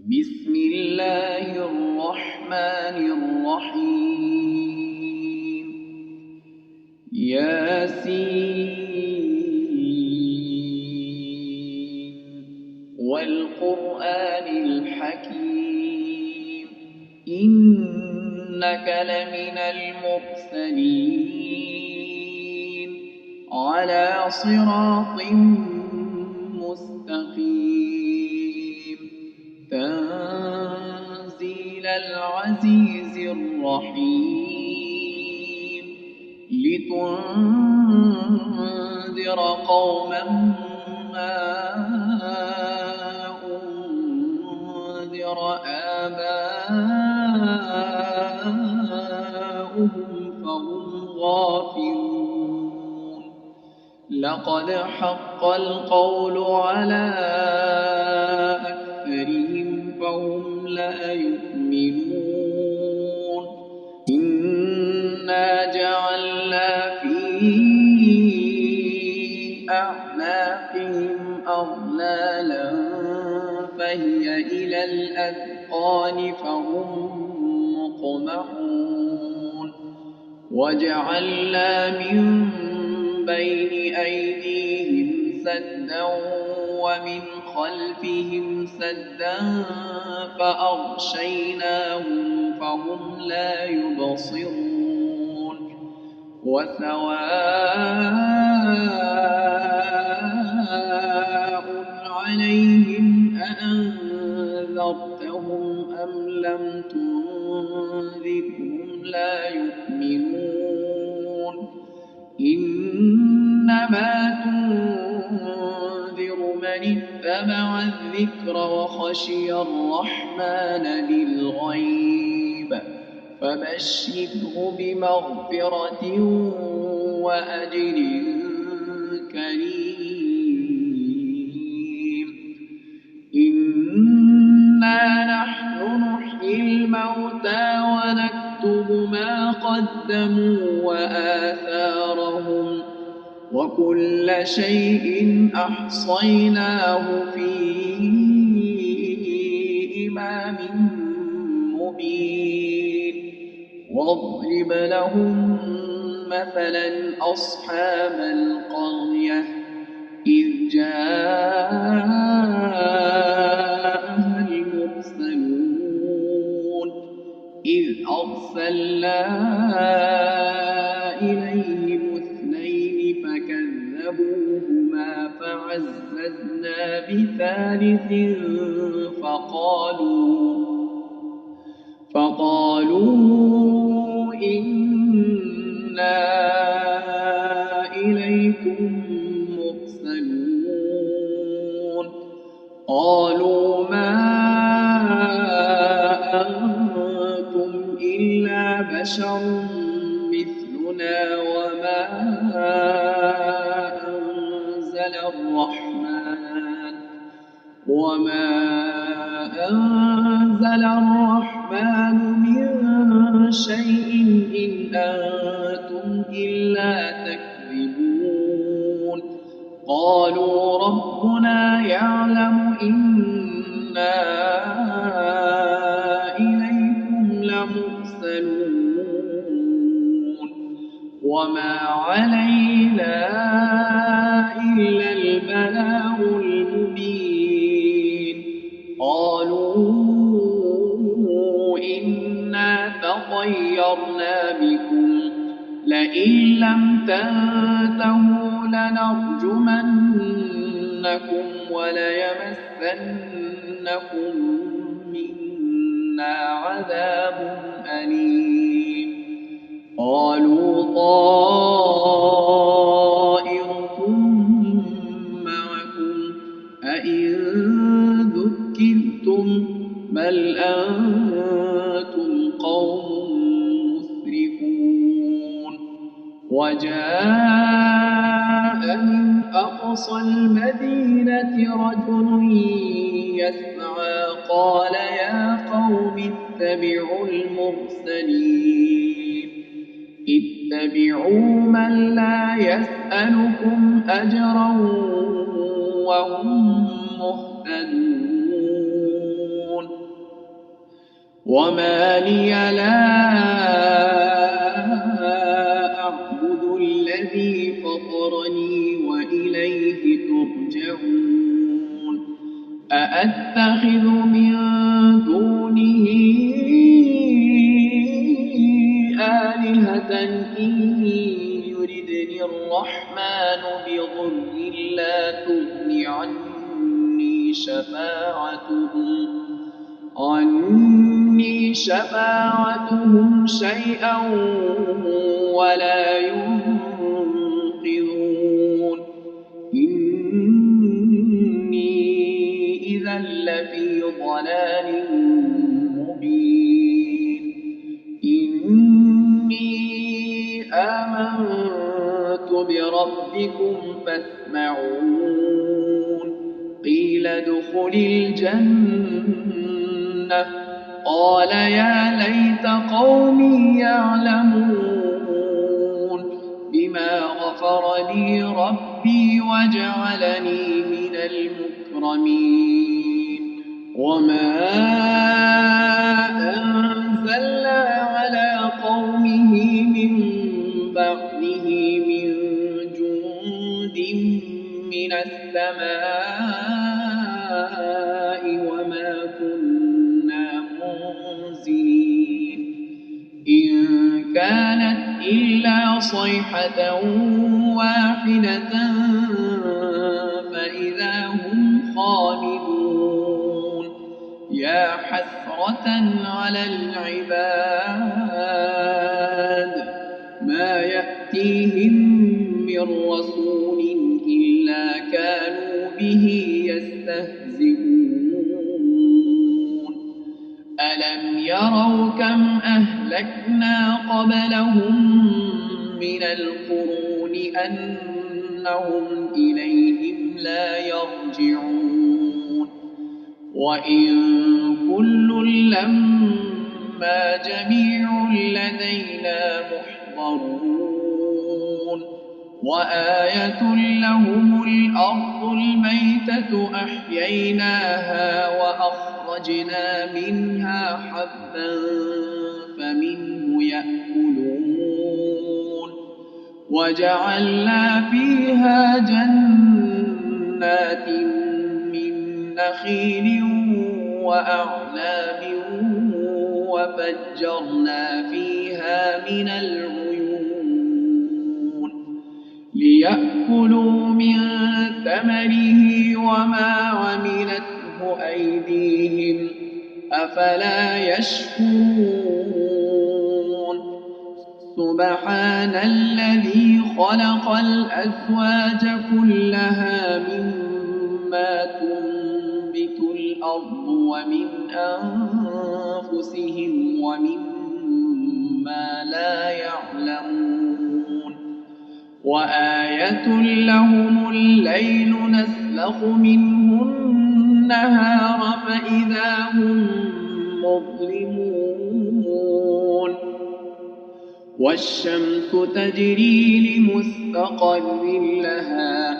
بسم الله الرحمن الرحيم ياسين والقرآن الحكيم إنك لمن المرسلين على صراط مستقيم تنزيل العزيز الرحيم لتنذر قوما ما أنذر آباؤهم فهم غافلون لقد حق القول على أكثرهم فهم لا يؤمنون إنا جعلنا في أعناقهم أغلالا فهي إلى الأذقان فهم مقمحون وجعلنا من بين أيديهم سدا ومن خلفهم سدا فأغشيناهم فهم لا يبصرون وسواء عليهم أأنذرتهم أم لم تنذرهم لا يؤمنون إنما تنذر من اتبع الذكر وخشي الرحمن بالغيب فبشره بمغفرة وأجر كريم إنا نحن نحيي الموتى ونكتب ما قدموا وآثارهم وكل شيء أحصيناه في إمام مبين واضرب لهم مثلا أصحاب القرية إذ جاءها المرسلون إذ أرسلنا إليهم اثنين فكذبوهما فعززنا بثالث فقالوا إنا إليكم مرسلون قالوا ما أنتم إلا بشر مثلنا وما أنزل الرحمن من شيء إن أنتم إلا تكذبون قالوا ربنا يعلم إنا إليكم لمرسلون وما علينا إلا البلاغ المبين قالوا إنا تطيرنا بكم لئن لم تنتهوا لنرجمنكم وليمسنكم منا عذاب أليم قالوا طائركم معكم أئن ذكرتم بل أنتم قوم مسرفون وجاء من أقصى المدينة رجل يسعى قال يا قوم اتبعوا المرسلين اتبعوا من لا يسألكم أجرا وهم مهتدون وما لي لا أعبد الذي فطرني وإليه ترجعون أأتخذ من دونه آلهة إن يردني الرحمن بضر لا تغن عني شفاعتهم شيئا ولا ينقذون إني إذا لفي ضلال مبين إني آمنت بربكم فاسمعون قيل ادخل الجنة قال يا ليت قومي يعلمون بما غفر لي ربي وجعلني من المكرمين وما أنزلنا على قومه من بعده من جند من السماء وما كنا منزلين إن كانت إلا صيحة واحدة فإذا هم خامدون يا حسرة على العباد ما يأتيهم من رسول إلا كانوا به يستهزئون ألم يروا كم أهلكنا قبلهم من القرون أنهم إليهم لا يرجعون وإن كل لما جميع لدينا محضرون وآية لهم الأرض الميتة أحييناها وأخرجنا منها حبا فمنه يأكلون وجعلنا فيها جنات من نخيل وأعناب وفجرنا فيها من العيون ليأكلوا من ثمره وما عملته أيديهم أفلا يشكرون سبحان الذي خلق الأزواج كلها مما تنبت الأرض ومن أنفسهم ومما لا يعلمون وآية لهم الليل نسلخ منه النهار فإذا هم مظلمون والشمس تجري لمستقر لها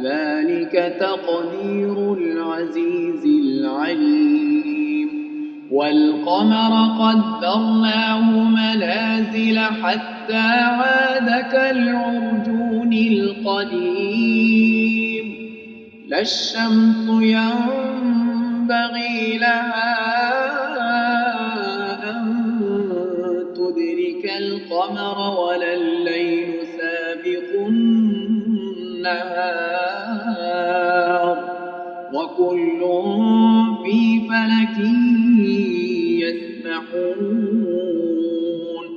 ذلك تقدير العزيز العليم والقمر قدرناه منازل حتى عاد كالعرجون القديم لا الشمس ينبغي لها أن تدرك القمر ولا الليل سابق النهار وكل في فلك يسبحون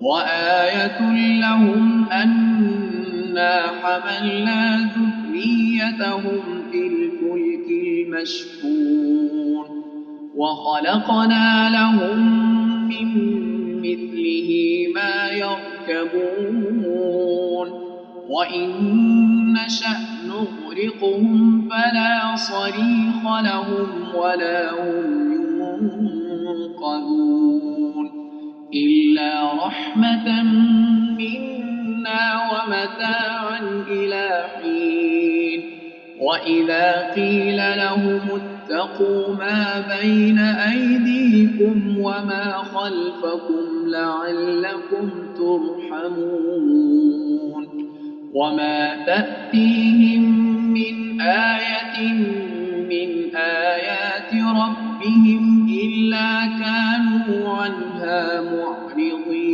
وآية لهم أنا حملنا ذريتهم في الفلك المشحون وخلقنا لهم من مثله ما يركبون وإن نشأ نغرقهم فلا صريخ لهم ولا هم ينقذون إلا رحمة منا ومتاعا إلى حين وإذا قيل لهم واتقوا ما بين أيديكم وما خلفكم لعلكم ترحمون وما تأتيهم من آية من آيات ربهم إلا كانوا عنها معرضين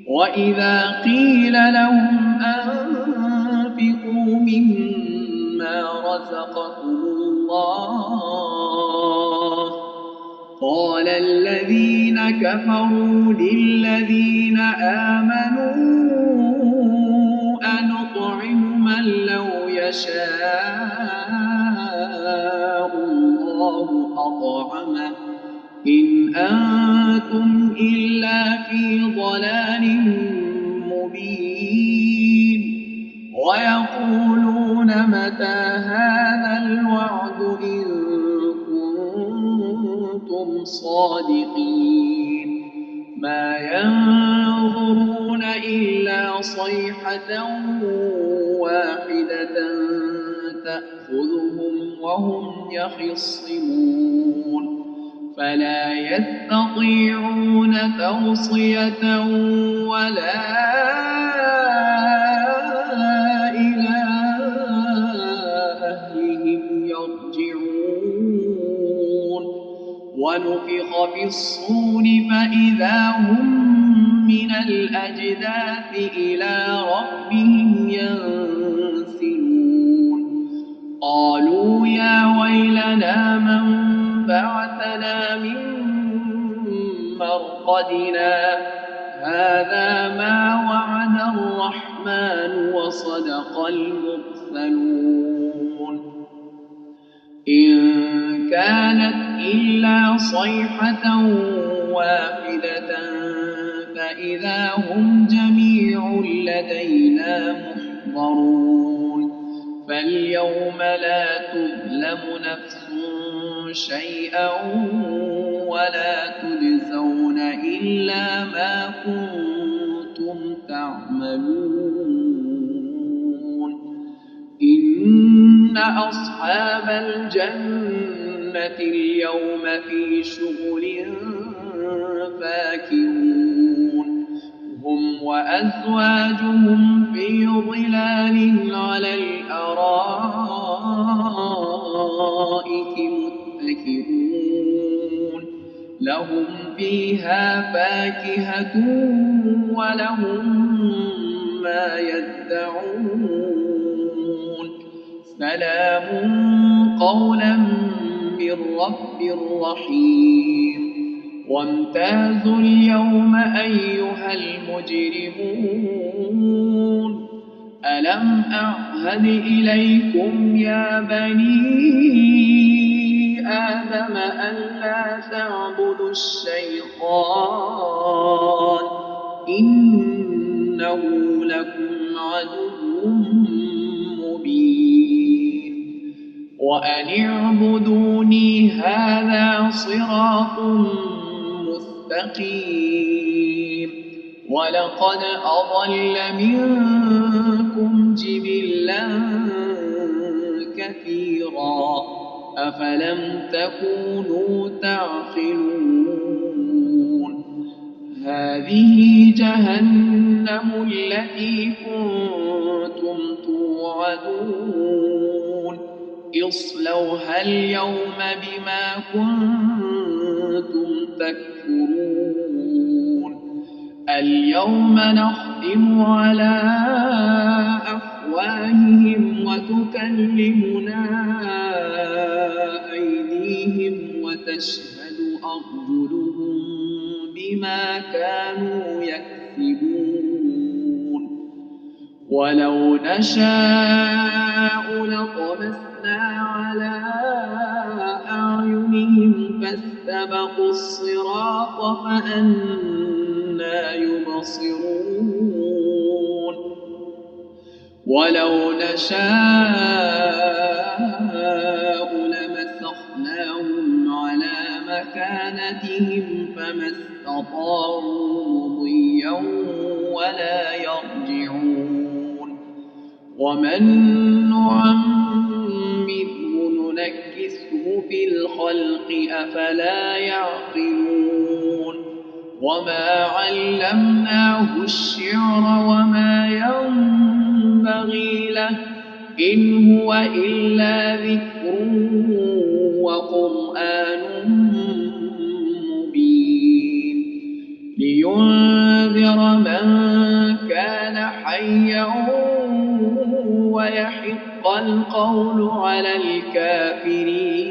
وإذا قيل لهم أنفقوا مما رزقكم الله قال الذين كفروا للذين آمنوا أنطعم من لو يشاء الله أطعمه إن أنتم إلا في ضلال مبين ويقولون متى هذا الوعد إن كنتم صادقين ما ينظرون إلا صيحة واحدة تأخذهم وهم يخصمون فلا يستطيعون توصية ولا إلى أهلهم يرجعون ونفخ في الصور فإذا هم من الأجداث إلى ربهم ينسلون قالوا يا ويلنا من بعثنا من مرقدنا هذا ما وعد الرحمن وصدق المرسلون إن كانت إلا صيحة واحدة فإذا هم جميع لدينا محضرون فاليوم لا تظلم نفس شيئا ولا تجزون إلا ما كنتم تعملون إن أصحاب الجنة اليوم في شغل فاكهون هم وأزواجهم في ظلال على الأرائك متكئون لهم فيها فاكهة ولهم ما يدعون سلام قولا من رب رحيم وامتازوا اليوم أيها المجرمون ألم أعهد إليكم يا بني آدم ألا تعبدوا الشيطان إنه لكم عدو مبين وأن اعبدوني هذا صراط مستقيم ولقد أضل منكم جبلا كثيرا أفلم تكونوا تعقلون هذه جهنم التي كنتم توعدون اصلوها اليوم بما كنتم تكفرون اليوم نختم على أفواههم وتكلمنا أيديهم وتشهد أرجلهم بما كانوا يكسبون ولو نشاء لطمسنا على أعينهم فاستبقوا الصراط فأنى يبصرون ولو نشاء لمسخناهم على مكانتهم فما استطاعوا مضيا ولا يرجعون ومن نعمره في الخلق أفلا يعقلون وما علمناه الشعر وما ينبغي له إن هو إلا ذكر وقرآن مبين لينذر من كان حيا ويحق القول على الكافرين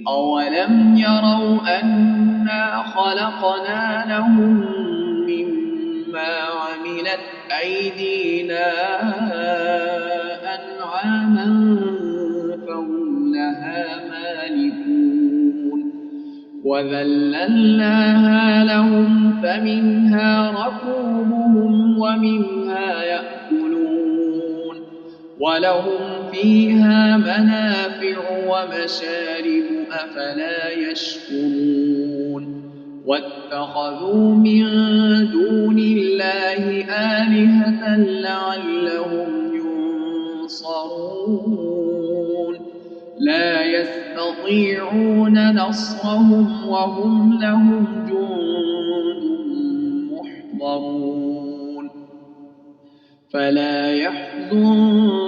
أولم يروا أنا خلقنا لهم مما عملت أيدينا أنعاما فهم لها مالكون وذللناها لهم فمنها ركوبهم ومنها يأكلون ولهم فيها منافع ومشارب أفلا يشكرون واتخذوا من دون الله آلهة لعلهم ينصرون لا يستطيعون نصرهم وهم لهم جند محضرون فلا يحزنك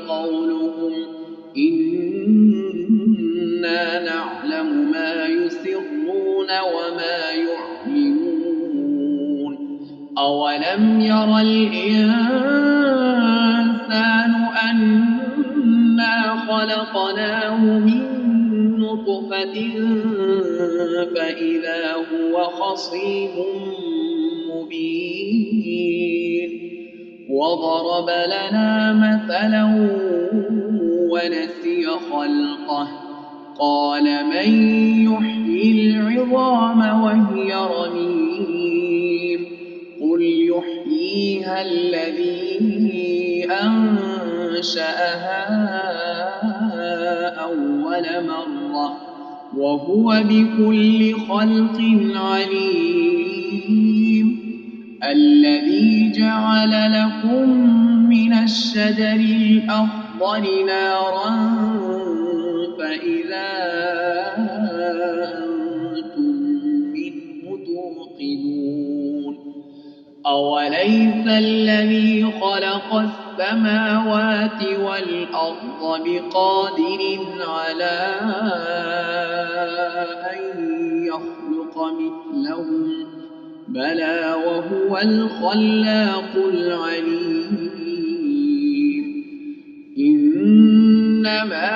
قولهم إنا نعلم ما يسرون وما يعلنون أولم ير الإنسان أنا خلقناه من نطفة فإذا هو خصيم مبين وضرب لنا مثلا ونسي خلقه قال من يحيي العظام وهي رميم قل يحييها الذي أنشأها أول مرة وهو بكل خلق عليم الذي جعل لكم من الشجر الأخضر نارا فإذا أنتم منه توقدون أوليس الذي خلق السماوات والأرض بقادر على أن يخلق مثلهم بلى وهو الخلاق العليم إنما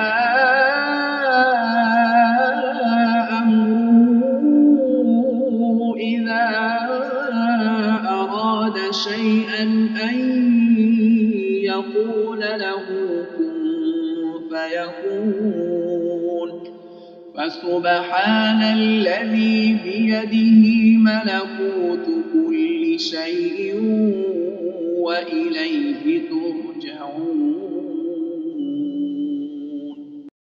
أمره إذا أراد شيئا أن يقول له كن فيكون فسبحان الذي بيده ملكوت كل شيء وإليه ترجعون